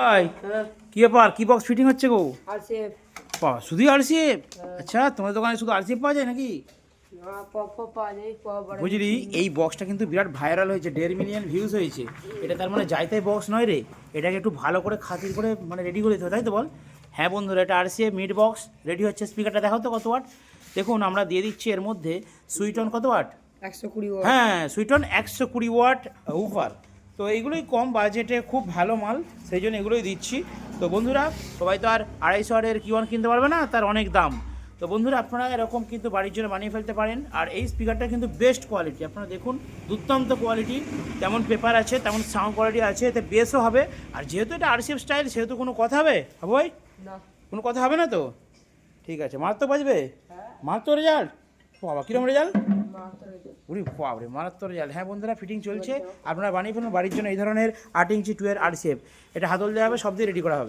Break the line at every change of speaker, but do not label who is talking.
ভাই কি ব্যাপার, কি বক্স ফিটিং হচ্ছে গো?
আরসিএফ।
শুধু আরসিএফ? আচ্ছা, তোমার দোকানে শুধু আরসিএফ পাওয়া যায় নাকি? বুঝলি, এই বক্সটা কিন্তু বিরাট ভাইরাল হয়েছে, 1.5 মিলিয়ন ভিউজ হয়েছে। এটা তার মানে যাইতাই বক্স নয় রে, এটাকে একটু ভালো করে খাতির করে মানে রেডি করে দিতে হবে, তাই তো বল? হ্যাঁ বন্ধুরা, এটা আরসিএফ মিড বক্স রেডি হচ্ছে। স্পিকারটা দেখাও তো কত ওয়াট। দেখুন আমরা দিয়ে দিচ্ছি এর মধ্যে সুইটন কত ওয়াট?
120 ওয়াট।
হ্যাঁ, সুইটন 120 ওয়াট উফার। তো এইগুলোই কম বাজেটে খুব ভালো মাল, সেই জন্য এগুলোই দিচ্ছি। তো বন্ধুরা, সবাই তো আর 250 ওয়াটের কিওয়ান কিনতে পারবে না, তার অনেক দাম। তো বন্ধুরা, আপনারা এরকম কিন্তু বাড়ির জন্য বানিয়ে ফেলতে পারেন। আর এই স্পিকারটা কিন্তু বেস্ট কোয়ালিটি, আপনারা দেখুন, দুর্দান্ত কোয়ালিটি। যেমন পেপার আছে তেমন সাউন্ড কোয়ালিটি আছে, এতে বেসও হবে। আর যেহেতু এটা আরসিএফ স্টাইল, সেহেতু কোনো কথা হবে ভাই?
না,
কোনো কথা হবে না তো? ঠিক আছে, মার তো বাজবে। মার তো রেজাল্ট, বাবা কীরকম রেজাল্ট? উরি বাবরে, মারাত্মক রেজাল্ট। হ্যাঁ বন্ধুরা, ফিটিং চলছে, আপনারা বানিয়ে ফেলুন বাড়ির জন্য এই ধরনের 8 ইঞ্চি 2 এর আরসিএফ। এটা হাতল দেওয়া হবে, সব দিয়ে রেডি করা হবে।